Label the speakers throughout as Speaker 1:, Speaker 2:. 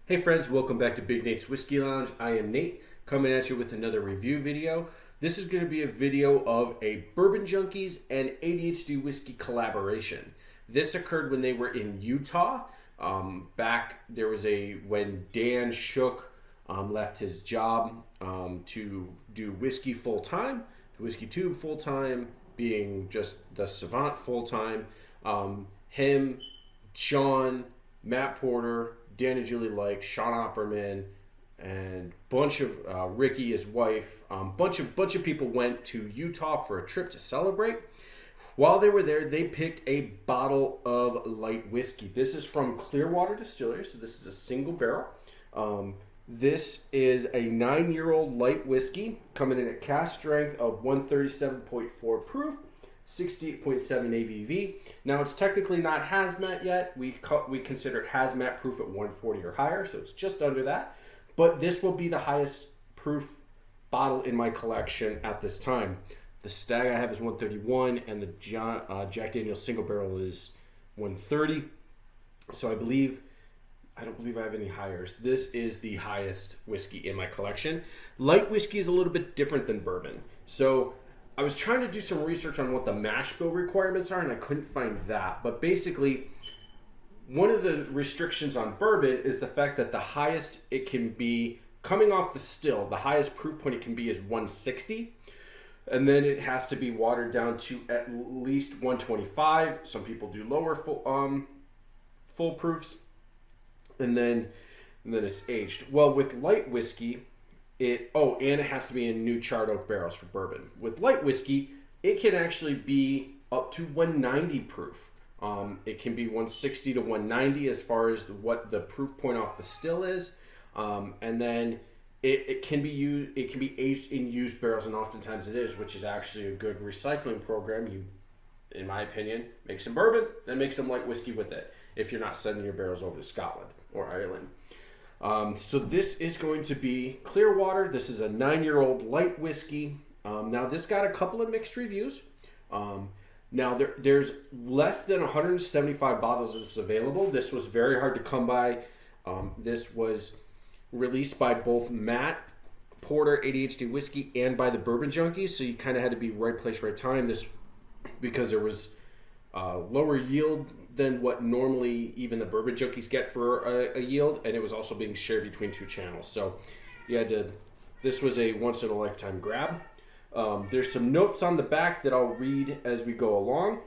Speaker 1: Hey friends, welcome back to Big Nate's Whiskey Lounge. I am Nate, coming at you with another review video. This is going to be a video of a Bourbon Junkies and ADHD whiskey collaboration. This occurred when they were in Utah. When Dan Shook left his job to do whiskey full time, Whiskey Tube full time, being just the Savant full time. Him, Sean, Matt Porter, Dan and Julie Like, Sean Opperman, and bunch of Ricky, his wife, bunch of people went to Utah for a trip to celebrate. While they were there, they picked a bottle of light whiskey. This is from Clearwater Distillery, so this is a single barrel. This is a 9-year-old light whiskey coming in at cask strength of 137.4 proof. 68.7 ABV. Now it's technically not hazmat yet. We consider it hazmat proof at 140 or higher, so it's just under that. But this will be the highest proof bottle in my collection at this time. The Stag I have is 131, and the Jack Daniel's single barrel is 130. So I don't believe I have any higher. This is the highest whiskey in my collection. Light whiskey is a little bit different than bourbon. So I was trying to do some research on what the mash bill requirements are, and I couldn't find that. But basically, one of the restrictions on bourbon is the fact that the highest it can be, coming off the still, the highest proof point it can be is 160. And then it has to be watered down to at least 125. Some people do lower full proofs. And then it's aged. Well, with light whiskey, and it has to be in new charred oak barrels for bourbon. With light whiskey, it can actually be up to 190 proof. It can be 160 to 190 as far as what the proof point off the still is, and then it can be used. It can be aged in used barrels, and oftentimes it is, which is actually a good recycling program. You, in my opinion, make some bourbon, then make some light whiskey with it. If you're not sending your barrels over to Scotland or Ireland. So this is going to be Clearwater. This is a 9-year-old light whiskey. Now this got a couple of mixed reviews. Now there's less than 175 bottles of this available. This was very hard to come by. This was released by both Matt Porter ADHD Whiskey and by the Bourbon Junkies. So you kind of had to be right place, right time. This because there was lower yield than what normally even the Bourbon Junkies get for a yield, and it was also being shared between two channels. So this was a once-in-a-lifetime grab. There's some notes on the back that I'll read as we go along.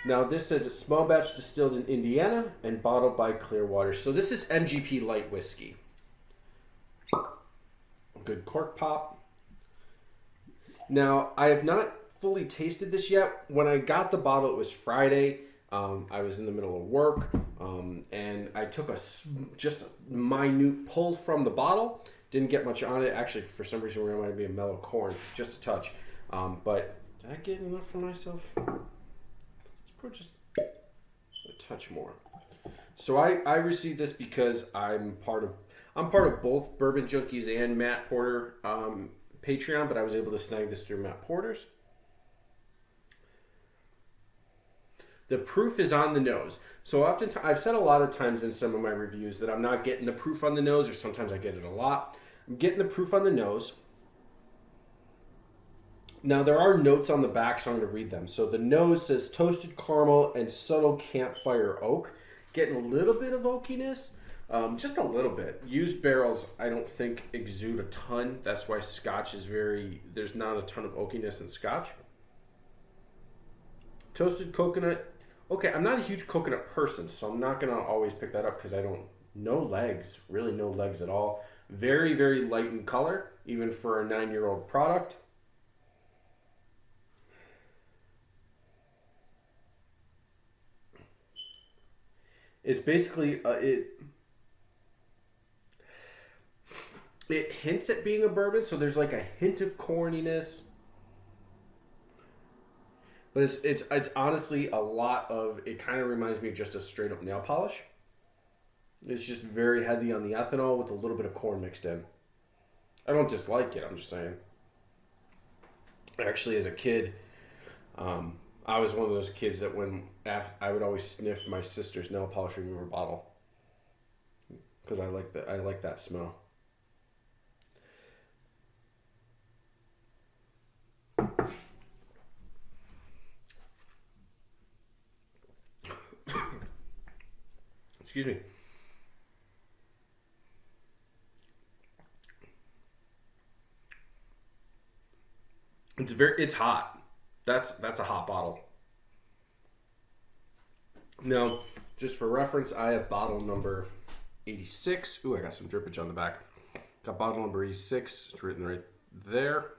Speaker 1: Now this says it's small batch distilled in Indiana and bottled by Clearwater. So this is MGP light whiskey. Good cork pop. Now I have not fully tasted this yet. When I got the bottle, it was Friday. I was in the middle of work, and I took just a minute pull from the bottle. Didn't get much on it. Actually, for some reason, it reminded me of mellow corn, just a touch. But did I get enough for myself? Let's put just a touch more. So I received this because I'm part of both Bourbon Junkies and Matt Porter Patreon, but I was able to snag this through Matt Porter's. The proof is on the nose. So oftentimes, I've said a lot of times in some of my reviews that I'm not getting the proof on the nose, or sometimes I get it a lot. I'm getting the proof on the nose. Now there are notes on the back, so I'm going to read them. So the nose says toasted caramel and subtle campfire oak. Getting a little bit of oakiness, just a little bit. Used barrels, I don't think exude a ton. That's why Scotch is there's not a ton of oakiness in Scotch. Toasted coconut. Okay, I'm not a huge coconut person, so I'm not going to always pick that up because no legs, really no legs at all. Very, very light in color, even for a 9-year-old product. It's basically, it hints at being a bourbon, so there's like a hint of corniness. But it's honestly a lot of, it kind of reminds me of just a straight up nail polish. It's just very heavy on the ethanol with a little bit of corn mixed in. I don't dislike it, I'm just saying. Actually, as a kid, I was one of those kids that I would always sniff my sister's nail polish remover bottle. because I like that smell. Excuse me. It's hot. That's a hot bottle. Now, just for reference, I have bottle number 86. Ooh, I got some drippage on the back. Got bottle number 86. It's written right there.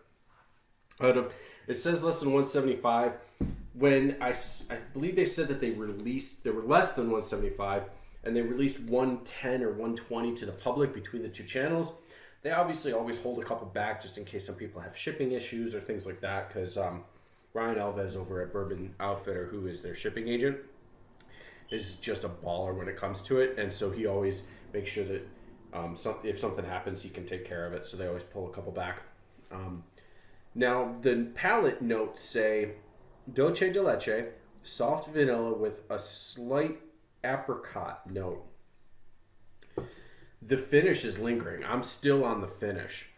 Speaker 1: It says less than 175. When I believe they said that they were less than 175, and they released 110 or 120 to the public between the two channels. They obviously always hold a couple back just in case some people have shipping issues or things like that, because Ryan Alves over at Bourbon Outfitter, who is their shipping agent, is just a baller when it comes to it, and so he always makes sure that if something happens, he can take care of it, so they always pull a couple back. Now, the palate notes say Dulce de Leche, soft vanilla with a slight apricot note. The finish is lingering. I'm still on the finish.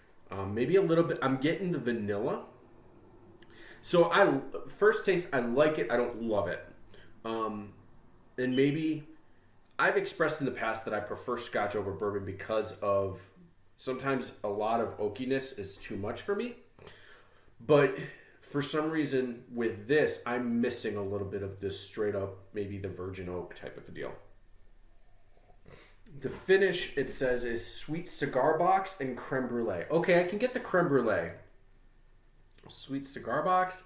Speaker 1: Maybe a little bit. I'm getting the vanilla. So first taste, I like it. I don't love it. And maybe I've expressed in the past that I prefer Scotch over bourbon because of sometimes a lot of oakiness is too much for me. But for some reason with this, I'm missing a little bit of this straight up, maybe the virgin oak type of a deal. The finish, it says, is sweet cigar box and creme brulee. Okay, I can get the creme brulee. Sweet cigar box.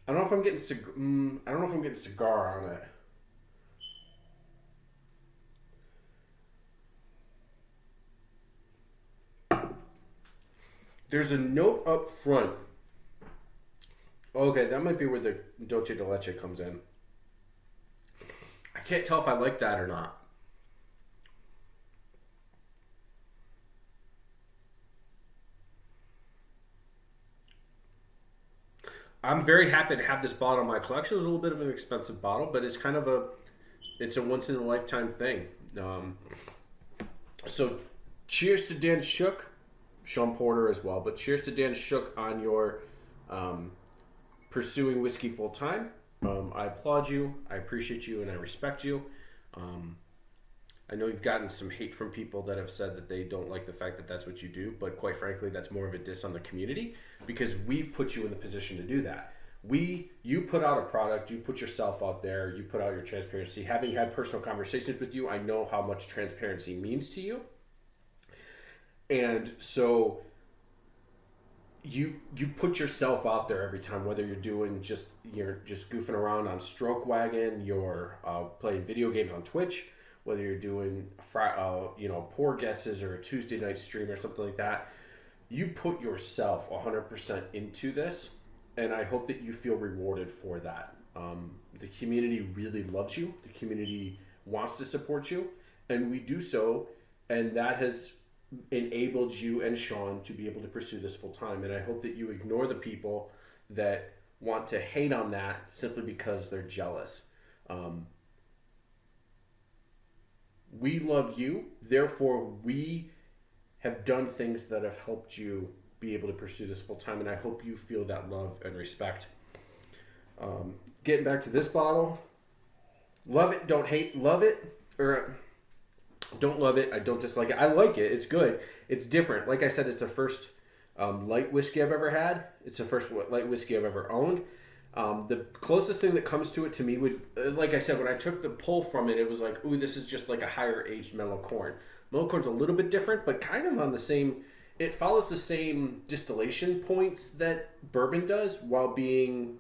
Speaker 1: I don't know if I'm getting cigar on it. There's a note up front. Okay, that might be where the Dulce de Leche comes in. I can't tell if I like that or not. I'm very happy to have this bottle in my collection. It was a little bit of an expensive bottle, but it's kind of it's a once in a lifetime thing. So cheers to Dan Shook, Sean Porter as well, but cheers to Dan Shook on your pursuing whiskey full time. I applaud you, I appreciate you, and I respect you. I know you've gotten some hate from people that have said that they don't like the fact that that's what you do, but quite frankly, that's more of a diss on the community because we've put you in the position to do that. You put out a product, you put yourself out there, you put out your transparency. Having had personal conversations with you, I know how much transparency means to you. And so you put yourself out there every time, whether you're just goofing around on Stroke Wagon, you're playing video games on Twitch, whether you're doing poor guesses or a Tuesday night stream or something like that. You put yourself 100% into this, and I hope that you feel rewarded for that. The community really loves you. The community wants to support you, and we do so, and that has enabled you and Sean to be able to pursue this full time. And I hope that you ignore the people that want to hate on that simply because they're jealous. We love you, therefore we have done things that have helped you be able to pursue this full time, and I hope you feel that love and respect. Getting back to this bottle, love it, don't hate, love it, or don't love it, I don't dislike it. I like it, it's good, it's different. Like I said, it's the first light whiskey I've ever had. It's the first light whiskey I've ever owned. The closest thing that comes to it to me would, like I said, when I took the pull from it, it was like, ooh, this is just like a higher aged mellow corn. Mellow corn's a little bit different, but kind of on the same, it follows the same distillation points that bourbon does while being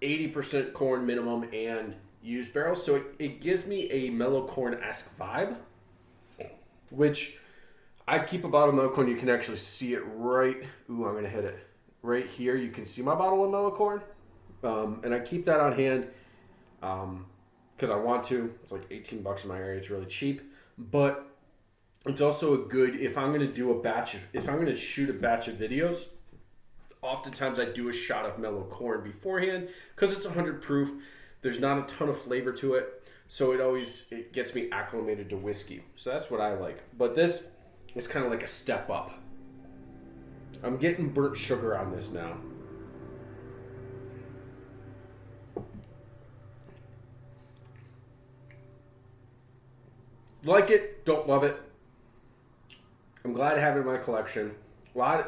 Speaker 1: 80% corn minimum and used barrels. So it gives me a mellow corn-esque vibe, which I keep a bottle of mellow corn. You can actually see it right, ooh, I'm going to hit it. Right here, you can see my bottle of mellow corn. And I keep that on hand because I want to. It's like $18 in my area. It's really cheap. But it's also a good, if I'm going to shoot a batch of videos, oftentimes I do a shot of mellow corn beforehand because it's 100 proof. There's not a ton of flavor to it. So it gets me acclimated to whiskey. So that's what I like. But this is kind of like a step up. I'm getting burnt sugar on this now. Like it, don't love it. I'm glad to have it in my collection.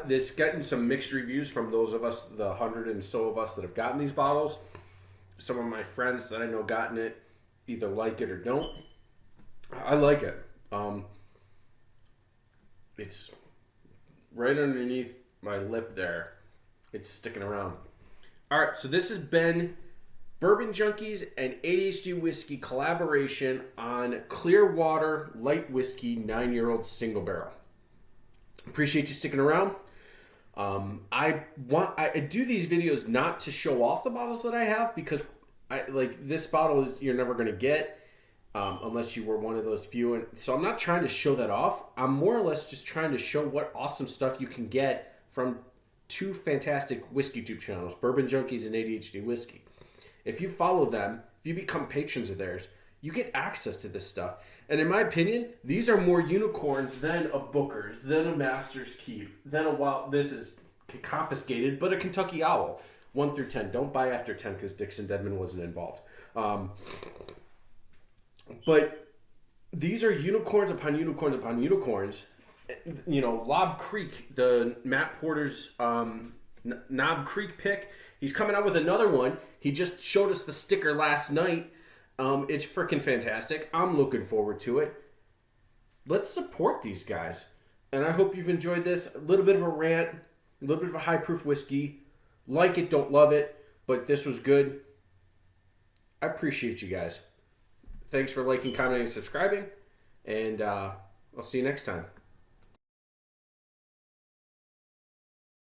Speaker 1: This getting some mixed reviews from those of us, the 100 and so of us that have gotten these bottles. Some of my friends that I know gotten it either like it or don't. I like it. It's right underneath my lip there. It's sticking around. All right, so this has been Bourbon Junkies and ADHD Whiskey collaboration on Clearwater Light Whiskey 9-year-old single barrel. Appreciate you sticking around. I do these videos not to show off the bottles that I have, because this bottle is you're never going to get unless you were one of those few. And so I'm not trying to show that off. I'm more or less just trying to show what awesome stuff you can get from two fantastic whiskey tube channels, Bourbon Junkies and ADHD Whiskey. If you follow them, if you become patrons of theirs, you get access to this stuff. And in my opinion, these are more unicorns than a Booker's, than a Master's Keep, than a Wild... This is confiscated, but a Kentucky Owl. 1 through 10. Don't buy after 10 because Dixon Dedman wasn't involved. But these are unicorns upon unicorns upon unicorns. You know, Lob Creek, the Matt Porter's Knob Creek pick, he's coming out with another one. He just showed us the sticker last night. It's freaking fantastic. I'm looking forward to it. Let's support these guys. And I hope you've enjoyed this. A little bit of a rant, a little bit of a high proof whiskey. Like it, don't love it, but this was good. I appreciate you guys. Thanks for liking, commenting, and subscribing. And I'll see you next time.